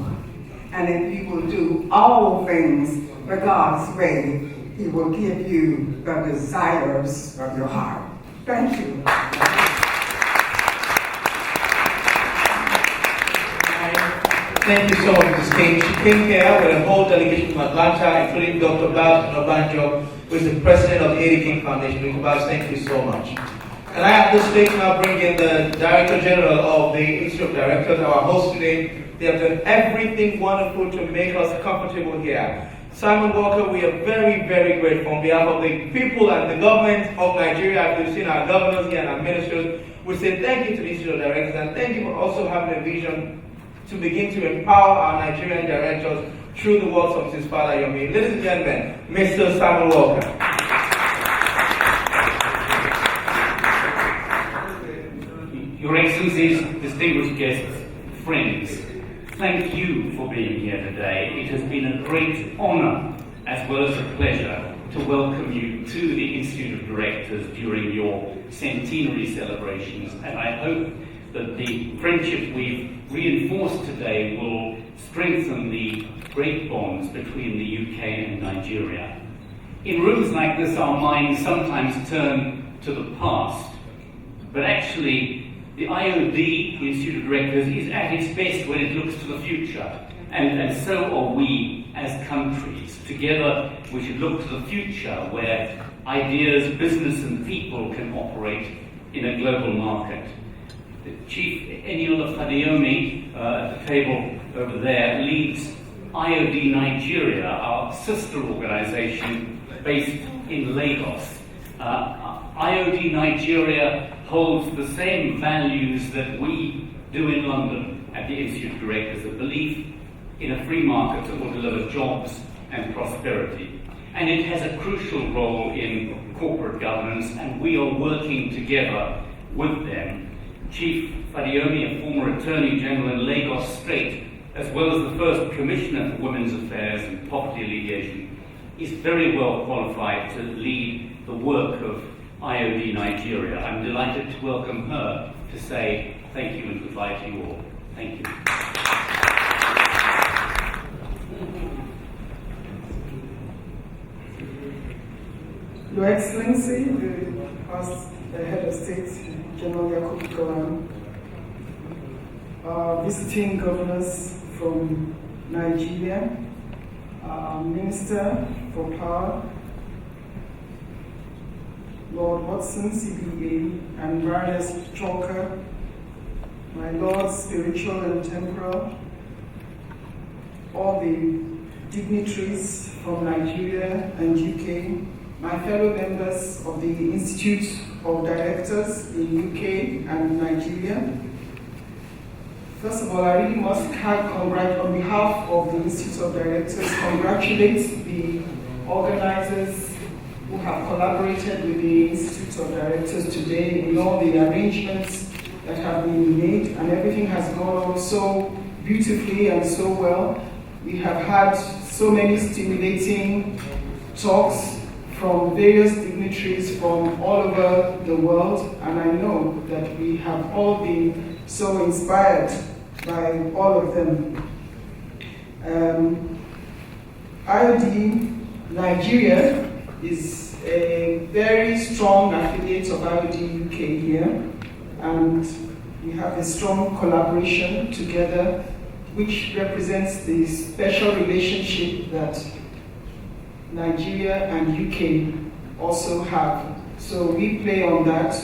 and if you will do all things the God's way, He will give you the desires of your heart. Thank you. Thank you so much, Ms. King. She came here with a whole delegation from Atlanta, including Dr. Bas Nobanjo, who is the president of the A.D. King Foundation. Dr. Bas, thank you so much. And I have this stage now bring in the Director General of the Institute of Directors, our host today. They have done everything wonderful to make us comfortable here. Simon Walker, we are very, very grateful on behalf of the people and the government of Nigeria. As we've seen our governors here and our ministers, we say thank you to the Institute of Directors and thank you for also having a vision to begin to empower our Nigerian directors through the works of his father Yomi. Ladies and gentlemen, Mr. Simon Walker. Your Excellencies, distinguished guests, friends, thank you for being here today. It has been a great honour as well as a pleasure to welcome you to the Institute of Directors during your centenary celebrations, and I hope that the friendship we've reinforced today will strengthen the great bonds between the UK and Nigeria. In rooms like this, our minds sometimes turn to the past, but actually the IoD, the Institute of Directors, is at its best when it looks to the future, and so are we as countries. Together we should look to the future where ideas, business and people can operate in a global market. Chief Eniola Fadeyomi at the table over there leads IoD Nigeria, our sister organization based in Lagos. IoD Nigeria holds the same values that we do in London at the Institute of Directors, a belief in a free market that will deliver jobs and prosperity. And it has a crucial role in corporate governance, and we are working together with them. Chief Fadeyomi, a former Attorney General in Lagos State, as well as the first Commissioner for Women's Affairs and Poverty Alleviation, is very well qualified to lead the work of IoD Nigeria. I'm delighted to welcome her to say thank you and goodbye to you all. Thank you. Your Excellency, the past Head of State, General Yakubu Gowon, visiting governors from Nigeria, Minister for Power, Lord Watson, CBA, and Baroness Chalker, my lords, spiritual and temporal, all the dignitaries from Nigeria and UK, my fellow members of the Institute of Directors in UK and Nigeria. First of all, I really must on behalf of the Institute of Directors, congratulate the organizers who have collaborated with the Institute of Directors today in all the arrangements that have been made, and everything has gone on so beautifully and so well. We have had so many stimulating talks from various dignitaries from all over the world, and I know that we have all been so inspired by all of them. IoD Nigeria is a very strong affiliate of IoD UK here, and we have a strong collaboration together, which represents the special relationship that Nigeria and UK also have. So we play on that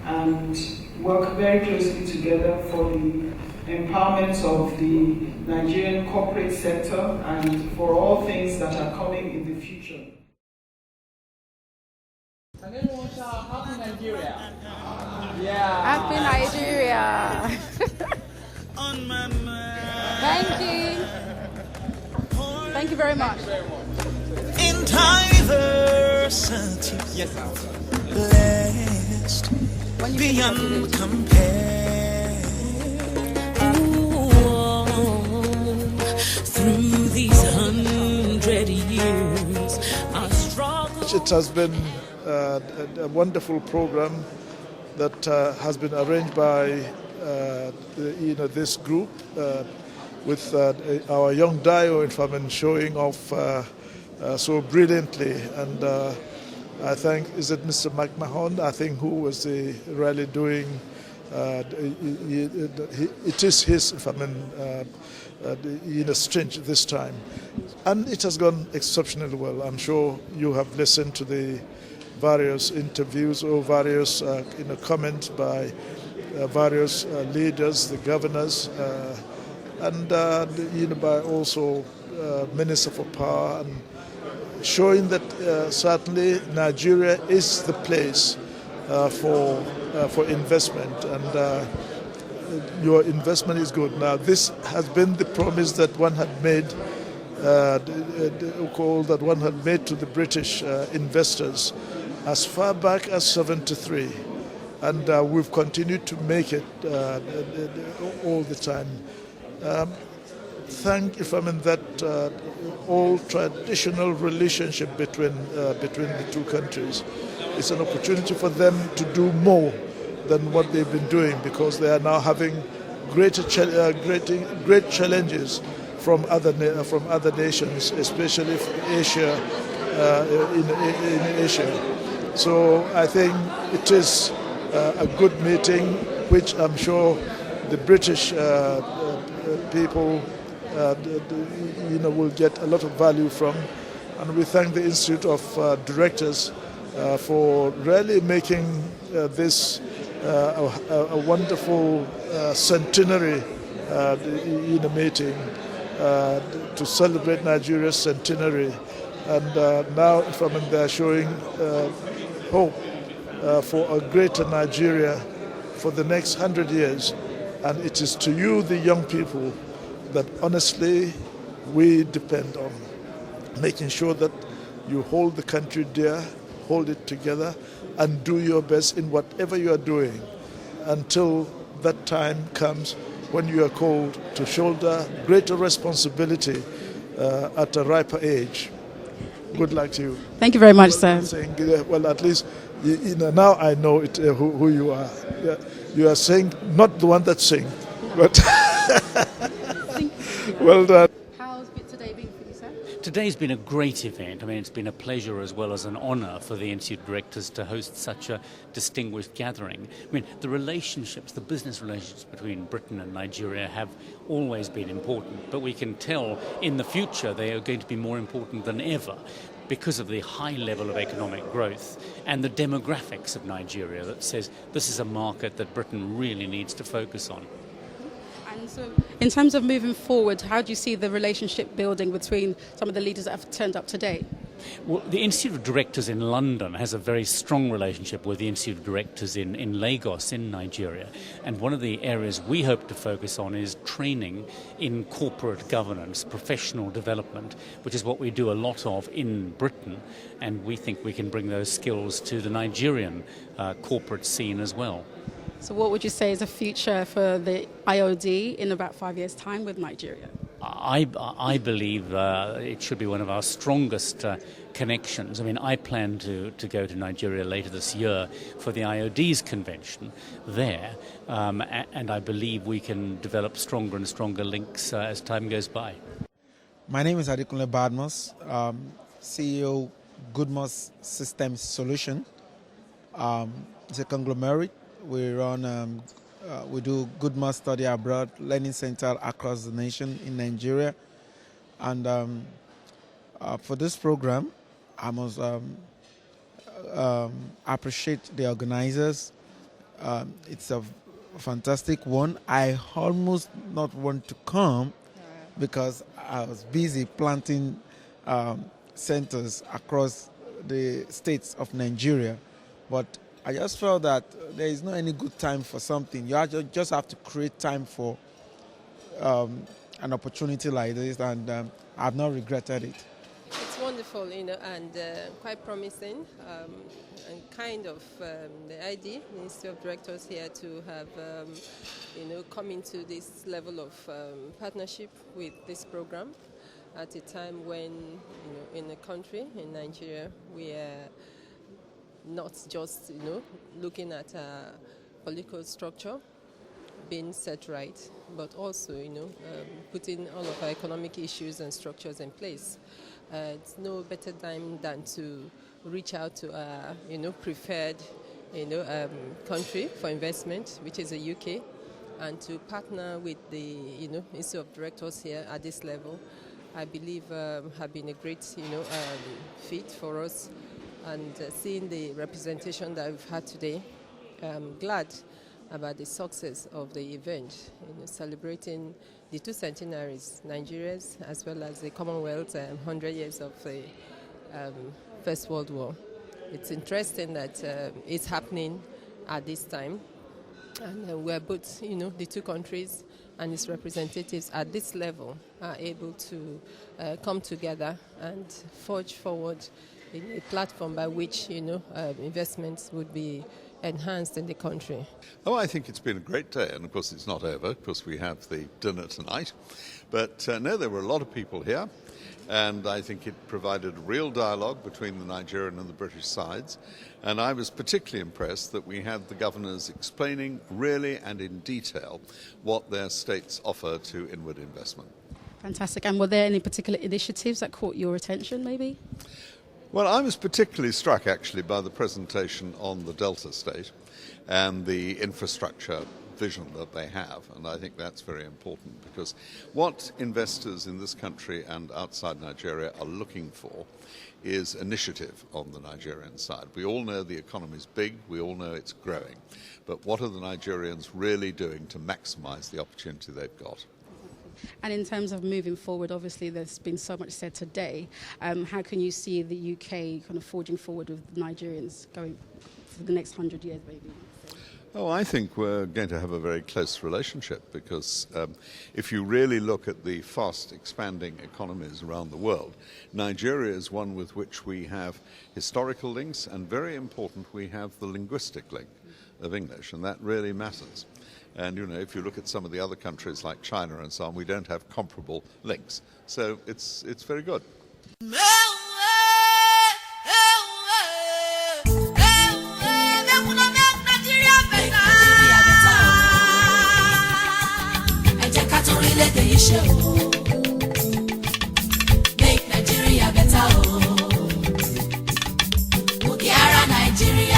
and work very closely together for the empowerment of the Nigerian corporate sector and for all things that are coming in the future. Happy Nigeria. Yeah. Happy Nigeria. Thank you. Thank you very much. In diversity, yes, blessed beyond compare. Through these 100 years, our struggle. It has been a wonderful program that has been arranged by this group with our young Dio Infaman showing off so brilliantly, and I think, is it Mr. McMahon, I think, who was really doing it is his, strength this time. And it has gone exceptionally well. I'm sure you have listened to the various interviews or various comments by various leaders, the governors, and by also Minister for Power, and showing that certainly Nigeria is the place for investment, and your investment is good. Now, this has been the promise that one had made, that one had made to the British investors as far back as '73, and we've continued to make it all the time. That old traditional relationship between the two countries is an opportunity for them to do more than what they've been doing, because they are now having great challenges from other nations, especially Asia, in Asia. So I think it is a good meeting, which I'm sure the British people will get a lot of value from, and we thank the Institute of Directors for really making this a wonderful centenary meeting to celebrate Nigeria's centenary. And now, they're showing hope for a greater Nigeria for the next 100 years. And it is to you, the young people, that honestly we depend on, making sure that you hold the country dear, hold it together, and do your best in whatever you are doing until that time comes when you are called to shoulder greater responsibility at a riper age. Good luck to you. Thank you very much, sir. Well, at least now I know it, who you are. You are saying, not the one that sings, but well done. How's today been for you, sir? Today's been a great event. I mean, it's been a pleasure as well as an honour for the Institute of Directors to host such a distinguished gathering. I mean, the relationships, the business relationships between Britain and Nigeria have always been important, but we can tell in the future they are going to be more important than ever, because of the high level of economic growth and the demographics of Nigeria that says this is a market that Britain really needs to focus on. And so, in terms of moving forward, how do you see the relationship building between some of the leaders that have turned up today? Well, the Institute of Directors in London has a very strong relationship with the Institute of Directors in Lagos, in Nigeria. And one of the areas we hope to focus on is training in corporate governance, professional development, which is what we do a lot of in Britain. And we think we can bring those skills to the Nigerian corporate scene as well. So what would you say is the future for the IoD in about 5 years' time with Nigeria? I believe it should be one of our strongest connections. I mean, I plan to go to Nigeria later this year for the IoD's convention there, and I believe we can develop stronger and stronger links as time goes by. My name is Adekunle Badmus, CEO Goodmus Systems Solution. It's a conglomerate. We run, we do Goodmus Study Abroad Learning Center across the nation in Nigeria. And for this program, I must appreciate the organizers. It's a fantastic one. I almost not want to come because I was busy planting centers across the states of Nigeria. But I just felt that there is not any good time for something. You just have to create time for an opportunity like this, and I've not regretted it. It's wonderful, and quite promising, and kind of the idea, Ministry of Directors here to have, come into this level of partnership with this program at a time when, in the country, in Nigeria, we are not just, looking at a political structure being set right, but also, putting all of our economic issues and structures in place. It's no better time than to reach out to our, preferred country for investment, which is the UK, and to partner with the Institute of Directors here at this level, I believe have been a great fit for us. And seeing the representation that we've had today, I'm glad about the success of the event, celebrating the 2 centenaries, Nigeria's as well as the Commonwealth 100 years of the First World War. It's interesting that it's happening at this time, and we're both, the 2 countries and its representatives at this level are able to come together and forge forward a platform by which investments would be enhanced in the country. Oh, I think it's been a great day, and of course it's not over. Of course we have the dinner tonight, but no, there were a lot of people here, and I think it provided real dialogue between the Nigerian and the British sides, and I was particularly impressed that we had the governors explaining really and in detail what their states offer to inward investment. Fantastic. And were there any particular initiatives that caught your attention, maybe? Well, I was particularly struck, actually, by the presentation on the Delta state and the infrastructure vision that they have, and I think that's very important, because what investors in this country and outside Nigeria are looking for is initiative on the Nigerian side. We all know the economy's big, we all know it's growing, but what are the Nigerians really doing to maximize the opportunity they've got? And in terms of moving forward, obviously there's been so much said today. How can you see the UK kind of forging forward with the Nigerians going for the next 100 years, maybe? Oh, I think we're going to have a very close relationship, because if you really look at the fast expanding economies around the world, Nigeria is one with which we have historical links, and very important, we have the linguistic link of English, and that really matters. And, if you look at some of the other countries like China and so on, we don't have comparable links. So it's very good. Make Nigeria better, Nigeria.